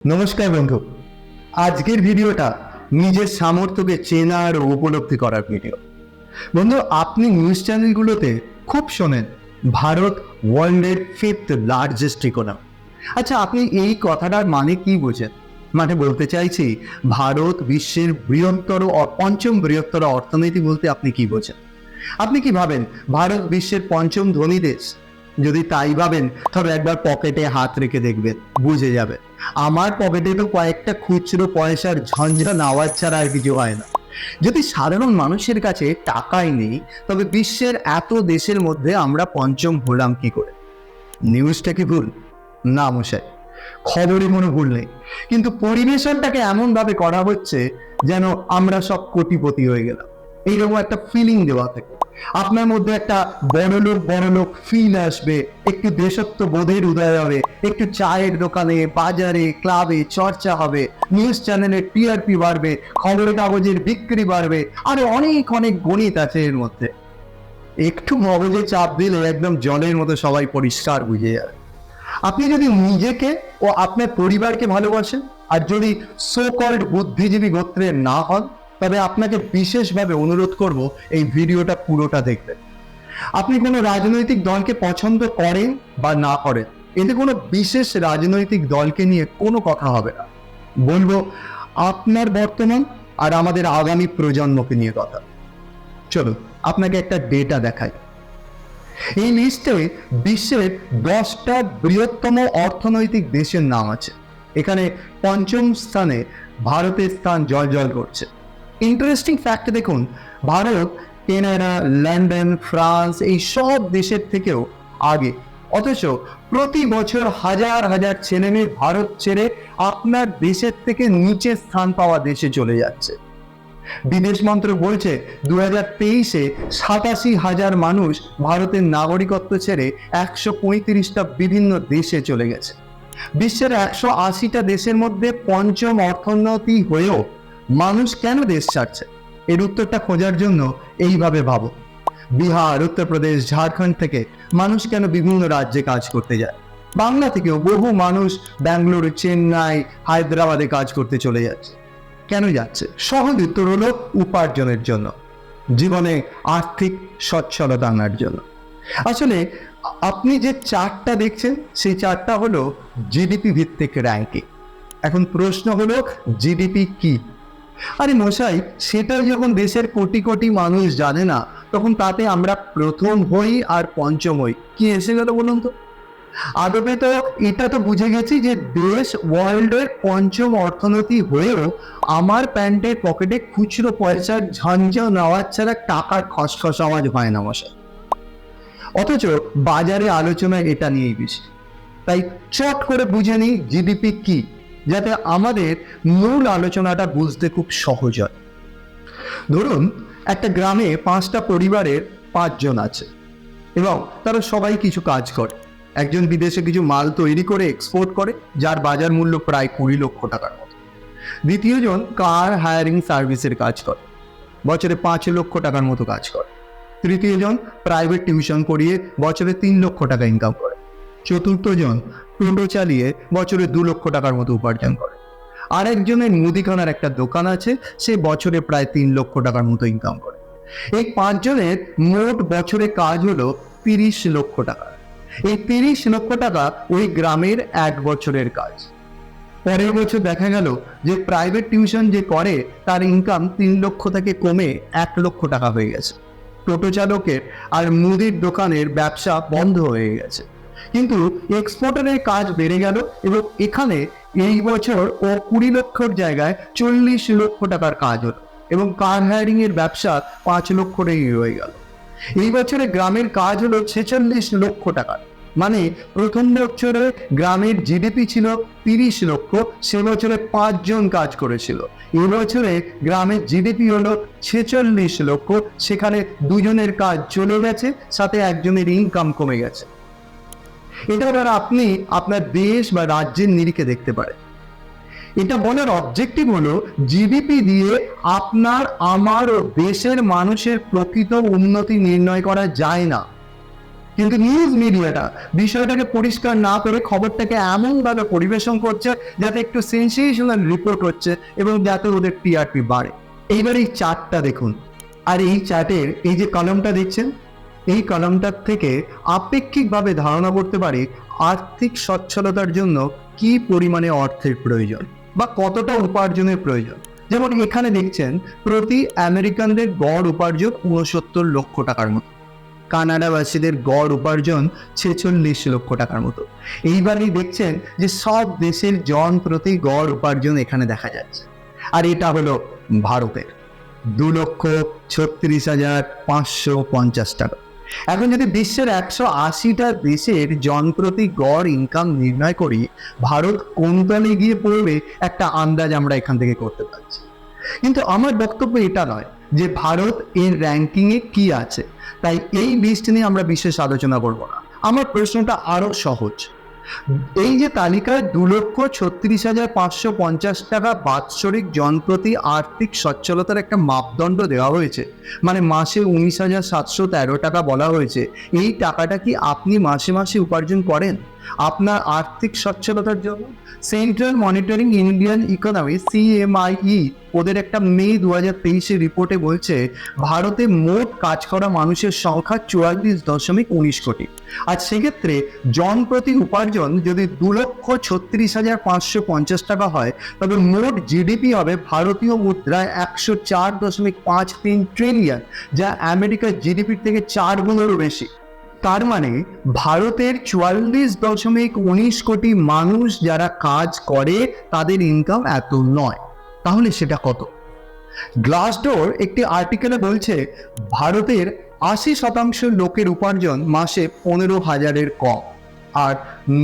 নমস্কার বন্ধু। আজকের ভিডিওটা নিজের সামর্থ্যকে চেনার ও উপলব্ধি করার ভিডিও। বন্ধু, আপনি নিউজ চ্যানেলগুলোতে খুব শোনেন ভারত ওয়ার্ল্ডের 5th লার্জেস্ট ইকোনমি। আচ্ছা, আপনি এই কথাটার মানে কি বোঝেন? মানে বলতে চাইছি, ভারত বিশ্বের পঞ্চম বৃহত্তর অর্থনীতি বলতে আপনি কি বোঝেন? আপনি কি ভাবেন ভারত বিশ্বের পঞ্চম ধনী দেশ? যদি তাই ভাবেন তবে একবার পকেটে হাত রেখে দেখবেন, বুঝে যাবে আমার পকেটে তো কয়েকটা খুচরো পয়সার ঝঞ্ঝা আওয়াজ ছাড়া আর কিছু হয় না। যদি সাধারণ মানুষের কাছে টাকাই নেই, তবে বিশ্বের এত দেশের মধ্যে আমরা পঞ্চম হলাম কি করে? নিউজটা কি ভুল? না মশাই, খবরে কোনো ভুল নেই, কিন্তু পরিবেশনটাকে এমন ভাবে করা হচ্ছে যেন আমরা সব কোটিপতি হয়ে গেলাম। এইরকম একটা ফিলিং দেওয়া থাকে, আপনার মধ্যে একটা বড়লোক ফিল আসবে, একটু দেশত্ব বোধের উদয় হবে, একটু চায়ের দোকানে, বাজারে, ক্লাবে চর্চা হবে, নিউজ চ্যানেলের টিআরপি বাড়বে, খবরের কাগজের বিক্রি বাড়বে, আরো অনেক অনেক গণিত আছে এর মধ্যে। একটু মগজে চাপ দিলে একদম জলের মতো সবাই পরিষ্কার বুঝে যাবে। আপনি যদি নিজেকে ও আপনার পরিবারকে ভালোবাসেন, আর যদি সো কল্ড বুদ্ধিজীবী গোত্রের না হন, তবে আপনাকে বিশেষভাবে অনুরোধ করব এই ভিডিওটা পুরোটা দেখবেন। আপনি কোনো রাজনৈতিক দলকে পছন্দ করেন বা না করেন, এতে কোনো বিশেষ রাজনৈতিক দলকে নিয়ে কোনো কথা হবে না। বলবো আপনার বর্তমান আর আমাদের আগামী প্রজন্মকে নিয়ে কথা। চলো আপনাকে একটা ডেটা দেখাই। এই লিস্টে বিশ্বের 10টা বৃহত্তম অর্থনৈতিক দেশের নাম আছে। এখানে পঞ্চম স্থানে ভারতের স্থান জল করছে। ইন্টারেস্টিং ফ্যাক্ট দেখুন, ভারত কানাডা, লন্ডন, ফ্রান্স এই সব দেশের থেকেও আগে। অথচ প্রতি বছর হাজার হাজার ছেলেমেয়ে ভারত ছেড়ে আপনার দেশের থেকে নিচে স্থান পাওয়া দেশে চলে যাচ্ছে। বিদেশ মন্ত্রক বলছে 2023-এ 87,000 মানুষ ভারতের নাগরিকত্ব ছেড়ে 135টা বিভিন্ন দেশে চলে গেছে। বিশ্বের 180টা দেশের মধ্যে পঞ্চম অর্থনীতি হয়েও মানুষ কেন দেশ ছাড়ছে? এর উত্তরটা খোঁজার জন্য এইভাবে ভাবো। বিহার, উত্তরপ্রদেশ, ঝাড়খণ্ড থেকে মানুষ কেন বিভিন্ন রাজ্যে কাজ করতে যায়? বাংলা থেকেও বহু মানুষ ব্যাঙ্গালোর, চেন্নাই, হায়দ্রাবাদে কাজ করতে চলে যাচ্ছে। কেন যাচ্ছে? সহজ উত্তর হলো উপার্জনের জন্য, জীবনে আর্থিক সচ্ছলতা আনার জন্য। আসলে আপনি যে চার্টটা দেখছেন, সেই চার্টটা হলো জিডিপি ভিত্তিক র্যাঙ্কিং। এখন প্রশ্ন হলো, জিডিপি কি? আরে মশাই, সেটা যখন দেশের কোটি কোটি মানুষ জানে না, তখন তাতে আমরা প্রথম হই আর পঞ্চম হই, কি এসে গেল বলুন তো? আদপে তো এটা তো বুঝে গেছি যে দেশ ওয়ার্ল্ডের পঞ্চম অর্থনীতি হয়েও আমার প্যান্টের পকেটে খুচরো পয়সার ঝঞ্ঝন আওয়াজ ছাড়া টাকার খসখস আওয়াজ হয় না মশাই। অথচ বাজারে আলোচনায় এটা নিয়েই বেশি। তাই চট করে বুঝে নিই জিডিপি কি, যাতে আমাদের মূল আলোচনাটা বুঝতে খুব সহজ হয়। ধরুন, একটা গ্রামে 5টা পরিবারের 5 জন আছে এবং তারা সবাই কিছু কাজ করে। একজন বিদেশে কিছু মাল তৈরি করে এক্সপোর্ট করে, যার বাজার মূল্য প্রায় 20 লক্ষ টাকার মতো। দ্বিতীয় জন কার হায়ারিং সার্ভিসের কাজ করে, বছরে 5 লক্ষ টাকার মতো কাজ করে। তৃতীয় জন প্রাইভেট টিউশন করিয়ে বছরে 3 লক্ষ টাকা ইনকাম করে। চতুর্থ জন টোটো চালিয়ে বছরে 2 লক্ষ টাকার মতো উপার্জন করে। আর একজনের মুদিখানার একটা দোকান আছে, সে বছরে প্রায় 3 লক্ষ টাকার মতো ইনকাম করে। এই 5 জনের মোট বছরে কাজ হলো 30 লক্ষ টাকা। এই 30 লক্ষ টাকা ওই গ্রামের 1 বছরের কাজ। পরের বছর দেখা গেল যে প্রাইভেট টিউশন যে করে তার ইনকাম 3 লক্ষ থেকে কমে 1 লক্ষ টাকা হয়ে গেছে। টোটো চালকের আর মুদির দোকানের ব্যবসা বন্ধ হয়ে গেছে, কিন্তু এক্সপোর্টারের কাজ বেড়ে গেল এবং এখানে এই বছর ও 20 লক্ষর জায়গায় 40 লক্ষ টাকার কাজ হলো এবং কার হায়ারিং এর ব্যবসা 5 লক্ষ টাকাই রয়ে গেল। এই বছরে গ্রামের কাজ হলো 46 লক্ষ টাকা। মানে প্রথম বছরে গ্রামের জিডিপি ছিল 30 লক্ষ, সে বছরে 5 জন কাজ করেছিল। এই বছরে গ্রামের জিডিপি হলো 46 লক্ষ, সেখানে 2 জনের কাজ চলে গেছে, সাথে একজনের ইনকাম কমে গেছে। এটা দ্বারা আপনি আপনার দেশ বা রাজ্যের নিরিখে দেখতে পারেন। এটা বলার অবজেক্টিভ হলো, জিডিপি দিয়ে আপনার, আমার ও দেশের মানুষের প্রকৃত উন্নতি নির্ণয় করা যায় না। কিন্তু নিউজ মিডিয়াটা বিষয়টাকে পরিষ্কার না করে খবরটাকে এমনভাবে পরিবেশন করছে যাতে একটু সেন্সেশনাল রিপোর্ট হচ্ছে এবং যাতে ওদের টিআরপি বাড়ে। এইবার এই চার্টটা দেখুন, আর এই চার্টের এই যে কলমটা দেখছেন, এই কলমটার থেকে আপেক্ষিকভাবে ধারণা করতে পারি আর্থিক সচ্ছলতার জন্য কি পরিমাণে অর্থের প্রয়োজন বা কতটা উপার্জনের প্রয়োজন। যেমন এখানে দেখছেন প্রতি আমেরিকানদের গড় উপার্জন 69 লক্ষ টাকার মতো, কানাডাবাসীদের গড় উপার্জন 46 লক্ষ টাকার মতো। এইবারই দেখছেন যে সব দেশের জন প্রতি গড় উপার্জন এখানে দেখা যাচ্ছে, আর এটা হলো ভারতের 2,36,550 টাকা। এখন যদি বিশ্বের 180টা দেশের জন প্রতি গড় ইনকাম নির্ণয় করি, ভারত কোনখানে গিয়ে পড়বে একটা আন্দাজ আমরা এখান থেকে করতে পারছি। কিন্তু আমার বক্তব্য এটা নয় যে ভারত এর র্যাঙ্কিংয়ে কি আছে, তাই এই লিস্ট নিয়ে আমরা বিশেষ আলোচনা করব না। আমার প্রশ্নটা আরো সহজ। এই যে তালিকায় 2,36,550 টাকা বাৎসরিক জনপ্রতি আর্থিক সচ্ছলতার একটা মাপদণ্ড দেওয়া হয়েছে, মানে মাসে 19,713 টাকা বলা হয়েছে, এই টাকাটা কি আপনি মাসে মাসে উপার্জন করেন আপনার আর্থিক সচ্ছলতার জন্য? Central monitoring Indian economy CMIE ওদের একটা মে 2023 রিপোর্টে বলছে ভারতে মোট কাজ করা মানুষের সংখ্যা 44.19 কোটি। আর সেক্ষেত্রে জন প্রতি উপার্জন যদি 2,36,550 টাকা হয়, তবে মোট জিডিপি হবে ভারতীয় মুদ্রায় 104.53 ট্রিলিয়ন, যা আমেরিকার জিডিপির থেকে 4 গুণেরও বেশি। তার মানে ভারতের 44.19 কোটি মানুষ যারা কাজ করে তাদের ইনকাম এত নয়, তাহলে সেটা কত? গ্লাসডোর একটি আর্টিকেলে বলছে ভারতের 80% লোকের উপার্জন মাসে 15,000-এর কম, আর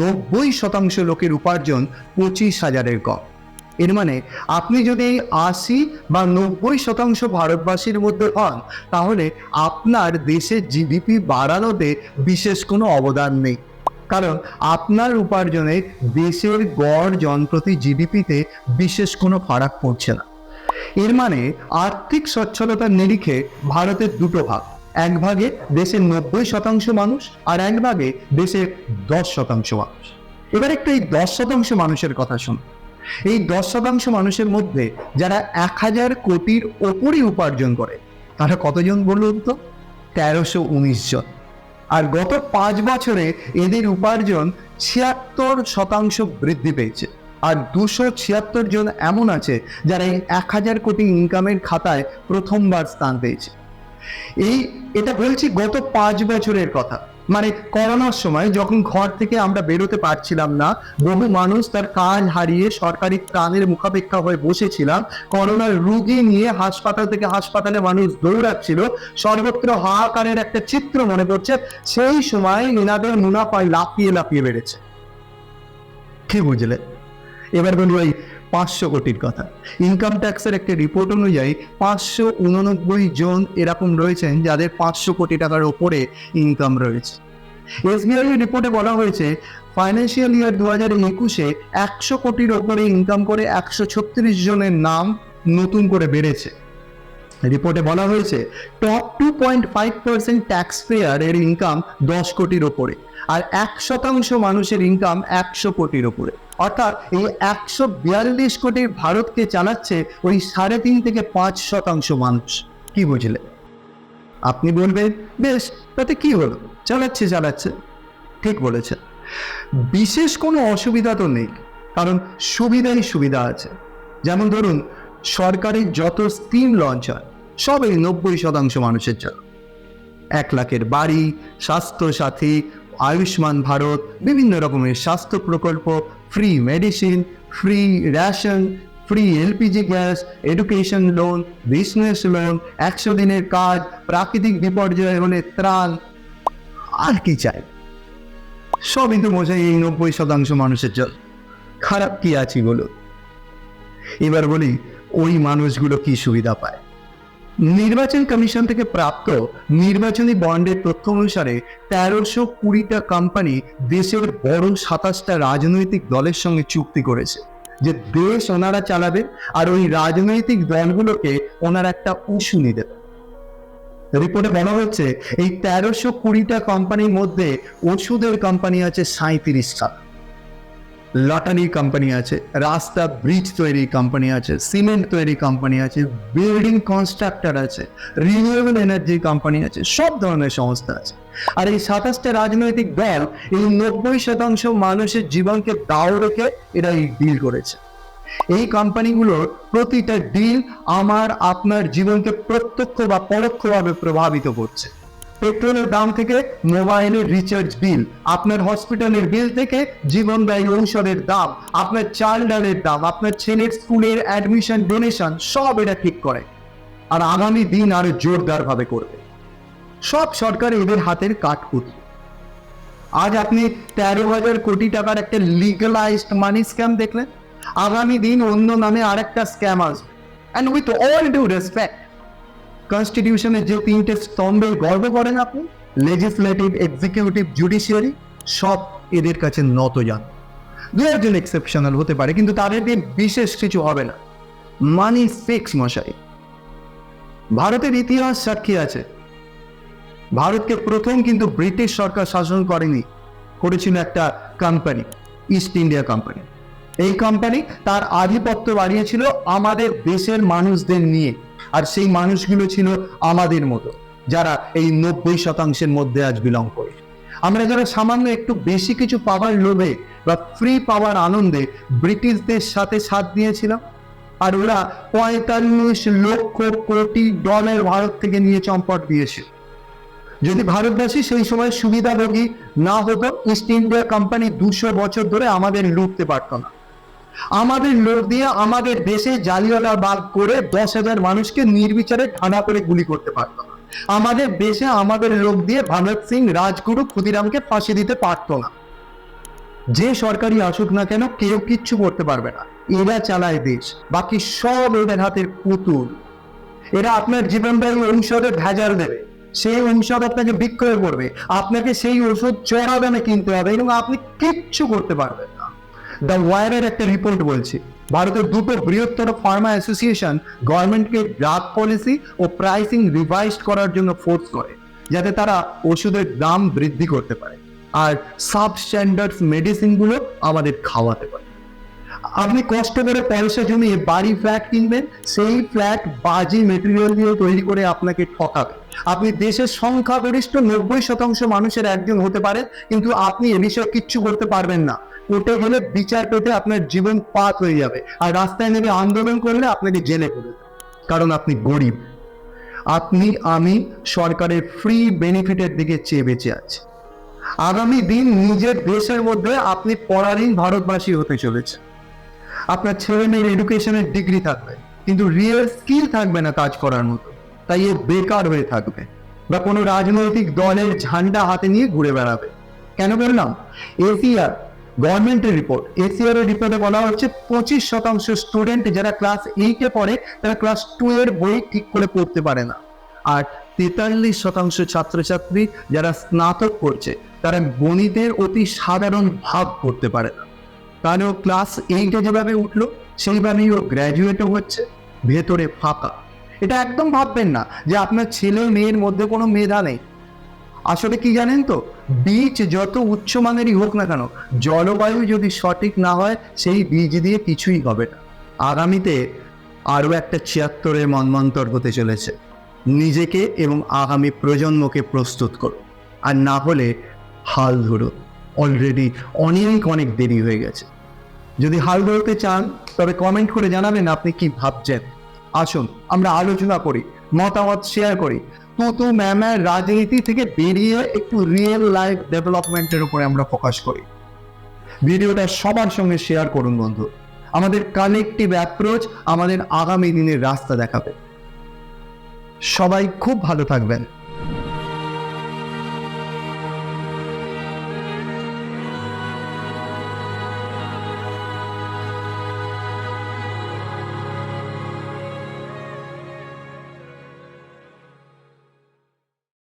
90% লোকের উপার্জন 25,000-এর কম। এর মানে আপনি যদি 80 বা 90% ভারতবাসীর মধ্যে হন, তাহলে আপনার দেশের জিডিপি বাড়ানোতে বিশেষ কোনো অবদান নেই, কারণ আপনার উপার্জনে দেশের গড় জনপ্রতি জিডিপিতে বিশেষ কোনো ফারাক পড়ছে না। এর মানে আর্থিক সচ্ছলতার নিরিখে ভারতের দুটো ভাগ, এক ভাগে দেশের 90% মানুষ আর এক ভাগে দেশের 10% মানুষ। এবার একটু এই 10% মানুষের কথা শুনুন। এই 10% মানুষের মধ্যে যারা 1,000 কোটির ওপরই উপার্জন করে তারা কতজন বলুন তো? 1319 জন। আর গত 5 বছরে এদের উপার্জন 76% বৃদ্ধি পেয়েছে। আর 276 জন এমন আছে যারা এই 1,000 কোটি ইনকামের খাতায় প্রথমবার স্থান পেয়েছে। এটা বলছি গত 5 বছরের কথা। মানে করোনার সময় যখন ঘর থেকে আমরা বেরোতে পারছিলাম না, বহু মানুষ তার কাজ হারিয়ে সরকারি ত্রাণের মুখাপেক্ষা হয়ে বসেছিলাম, করোনার রোগী নিয়ে হাসপাতাল থেকে হাসপাতালে মানুষ দৌড়াচ্ছিল, সর্বত্র হাহাকারের একটা চিত্র মনে পড়ছে। সেই সময় এনাদের মুনাফা লাফিয়ে লাফিয়ে বেড়েছে। কি বুঝলে? এবার বলবো এই 500 কোটির কথা। ইনকাম ট্যাক্সের একটা রিপোর্ট অনুযায়ী 589 জন এরকম রয়েছেন যাদের 500 কোটি টাকার ওপরে ইনকাম রয়েছে। SBI রিপোর্টে বলা হয়েছে ফাইন্যান্সিয়াল ইয়ার 2021-এ 100 কোটির ওপরে ইনকাম করে 136 জনের নাম নতুন করে বেড়েছে। রিপোর্টে বলা হয়েছে টপ 2.5% ট্যাক্স পেয়ার এর ইনকাম 10 কোটির ওপরে, আর 1% মানুষের ইনকাম 100 কোটির ওপরে। অর্থাৎ এই 142 কোটির ভারতকে চালাচ্ছে ওই 3.5 থেকে 5% মানুষ। কি বুঝলে? আপনি বলবেন বেশ, তাতে কি হলো, চালাচ্ছে। ঠিক বলেছে, বিশেষ কোনো অসুবিধা তো নেই, কারণ সুবিধাই সুবিধা আছে। যেমন ধরুন সরকারের যত স্কিম লঞ্চ হয় সবই 90% মানুষের জন্য। 1 লাখের বাড়ি, স্বাস্থ্য সাথী, আয়ুষ্মান ভারত, বিভিন্ন রকমের স্বাস্থ্য প্রকল্প, free medicine, free ration, free LPG gas, education loan, business loan, 100 দিনের কাজ, প্রাকৃতিক বিপর্যয় হলে ত্রাণ, আর কি চাই? সবই তো মজাই এই 90% মানুষের জন্য। খারাপ কি আছে বলো? এবার বলি ওই মানুষগুলো কি সুবিধা পায়। নির্বাচন কমিশন থেকে প্রাপ্ত নির্বাচনী বন্ডের তথ্য অনুসারে 1320টা কোম্পানি দেশের বড় 27টা রাজনৈতিক দলের সঙ্গে চুক্তি করেছে যে দেশ ওনারা চালাবে, আর ওই রাজনৈতিক দলগুলোকে ওনারা একটা উশুনি দেবে। রিপোর্টে বলা হচ্ছে এই 1320টা কোম্পানির মধ্যে ওষুধের কোম্পানি আছে 37টা, লটারি কোম্পানি আছে, রাস্তা ব্রিজ তৈরি কোম্পানি আছে, সিমেন্ট তৈরি কোম্পানি আছে, বিল্ডিং কনস্ট্রাক্টর আছে, রিনিউয়েবল এনার্জি কোম্পানি আছে, সব ধরনের সংস্থা আছে। আর এই 27টা রাজনৈতিক দল এই 90% মানুষের জীবনকে দাও রেখে এরা এই ডিল করেছে। এই কোম্পানিগুলোর প্রতিটা ডিল আমার আপনার জীবনকে প্রত্যক্ষ বা পরোক্ষভাবে প্রভাবিত করছে। পেট্রোলের দাম থেকে মোবাইলের রিচার্জ বিল, আপনার হসপিটালের বিল থেকে জীবন ব্যয় ঔষধের দাম, আপনার চাল ডালের দাম, আপনার ছেলের স্কুলের অ্যাডমিশন ডোনেশন, সব এটা ঠিক করে। আর আগামী দিন আরো জোরদার ভাবে করবে। সব সরকার এদের হাতের কাঠপুতলি। আজ আপনি 13,000 কোটি টাকার একটা লিগালাইজড মানি স্ক্যাম দেখলেন, আগামী দিন অন্য নামে আরেকটা স্ক্যাম আসবে। And with all due respect, কনস্টিটিউশনের যে 3টে স্তম্ভে গর্ব করেন আপনি, লেজিসলেটিভ, এক্সিকিউটিভ, জুডিশিয়ারি, সব এদের কাছে নত যান। দু একজন এক্সেপশনাল হতে পারে, কিন্তু তাদের দিয়ে বিশেষ কিছু হবে না। মানি ফিক্স মশাই। ভারতের ইতিহাস সাক্ষী আছে, ভারতকে প্রথম কিন্তু ব্রিটিশ সরকার শাসন করেনি, করেছিল একটা কোম্পানি, ইস্ট ইন্ডিয়া কোম্পানি। এই কোম্পানি তার আধিপত্য বাড়িয়েছিল আমাদের দেশের মানুষদের নিয়ে, আর সেই মানুষগুলো ছিল আমাদের মতো, যারা এই 90% মধ্যে আজ বিলং করে। আমরা যারা সামান্য একটু বেশি কিছু পাওয়ার লোভে বা ফ্রি পাওয়ার আনন্দে ব্রিটিশদের সাথে সাথ দিয়েছিলাম, আর ওরা 45 লক্ষ কোটি ডলার ভারত থেকে নিয়ে চম্পট দিয়েছিল। যদি ভারতবাসী সেই সময় সুবিধাভোগী না হতো, ইস্ট ইন্ডিয়া কোম্পানি 200 বছর ধরে আমাদের লুটতে পারত না। আমাদের লোক দিয়ে আমাদের দেশে জালিয়াতি বাগ করে 10,000 মানুষকে নির্বিচারে ঠান্ডা করে গুলি করতে পারত না। আমাদের দেশে আমাদের লোক দিয়ে ভগৎ সিং, রাজগুরু, ক্ষুদিরামকে ফাঁসি দিতে পারত না। যে সরকারি আসুক না কেন, কেউ কিচ্ছু করতে পারবে না। এরা চালায় দেশ, বাকি সব এদের হাতের পুতুল। এরা আপনার জীবন ব্যয় ঔষধে ভেজাল দেবে, সেই ঔষধ আপনাকে বিক্রয় করবে, আপনাকে সেই ওষুধ চড়া দামে কিনতে হবে, এবং আপনি কিচ্ছু করতে পারবেন না। দ্য ওয়ারের একটা রিপোর্ট বলছে, ভারতের দুটো বৃহত্তর ফার্মা অ্যাসোসিয়েশন গভর্নমেন্টকে ড্রাগ পলিসি ও প্রাইসিং রিভাইজ করার জন্য ফোর্স করে, যাতে তারা ওষুধের দাম বৃদ্ধি করতে পারে আর সাবস্ট্যান্ডার্ড মেডিসিনগুলো আমাদের খাওয়াতে পারে। আপনি কষ্ট করে পয়সা জমিয়ে বাড়ি ফ্ল্যাট কিনবেন, সেই ফ্ল্যাট বাজি মেটেরিয়াল দিয়ে তৈরি করে আপনাকে ঠকাবে। আপনি দেশের সংখ্যাগরিষ্ঠ 90% মানুষের একজন হতে পারে, কিন্তু আপনি এ বিষয়ে কিচ্ছু করতে পারবেন না। কোর্টে গেলে বিচার পেতে আপনার জীবন পাত হয়ে যাবে, আর রাস্তায় নেমে আন্দোলন করলে আপনাকে জেলে পড়ে দেবে, কারণ আপনি গরিব। আপনি আমি সরকারের ফ্রি বেনিফিটের দিকে চেয়ে বেঁচে আছি। আগামী দিন নিজের দেশের মধ্যে আপনি পরাধীন ভারতবাসী হতে চলেছে। আপনার ছেলে মেয়ের এডুকেশনের ডিগ্রি থাকবে, কিন্তু রিয়েল স্কিল থাকবে না কাজ করার মতো, তাই এ বেকার হয়ে থাকবে বা কোনো রাজনৈতিক দলের ঝান্ডা হাতে নিয়ে ঘুরে বেড়াবে। কেন বললাম? এসিআর গভর্নমেন্টের রিপোর্ট, এসিআর এর রিপোর্টে বলা হচ্ছে 25% স্টুডেন্ট যারা ক্লাস 8-এ পড়ে, তারা ক্লাস 2 এর বই ঠিক করে পড়তে পারে না। আর 43% ছাত্রছাত্রী যারা স্নাতক করছে, তারা গণিতের অতি সাধারণ ভাগ করতে পারে না। তাহলে ও ক্লাস 8-এ যেভাবে উঠলো, সেইভাবেই ও গ্র্যাজুয়েটও হচ্ছে, ভেতরে ফাঁকা। এটা একদম ভাববেন না যে আপনার ছেলে মেয়ের মধ্যে কোনো মেধা নেই। আসলে কি জানেন তো, বীজ যত উচ্চমানেরই হোক না কেন, জলবায়ু যদি সঠিক না হয়, সেই বীজ দিয়ে কিছুই হবে না। আগামীতে আরও একটা 76-এর মন্বন্তর হতে চলেছে। নিজেকে এবং আগামী প্রজন্মকে প্রস্তুত করুন, আর না হলে হাল ধরুন। অলরেডি অনেক দেরি হয়ে গেছে। যদি হাল ধরতে চান, তবে কমেন্ট করে জানাবেন আপনি কি ভাবছেন। আসুন আমরা আলোচনা করি, মতামত শেয়ার করি। তো ম্যামের রাজনীতি থেকে বেরিয়ে একটু রিয়েল লাইফ ডেভেলপমেন্টের উপরে আমরা ফোকাস করি। ভিডিওটা সবার সঙ্গে শেয়ার করুন বন্ধু। আমাদের কালেকটিভ অ্যাপ্রোচ আমাদের আগামী দিনের রাস্তা দেখাবে। সবাই খুব ভালো থাকবেন।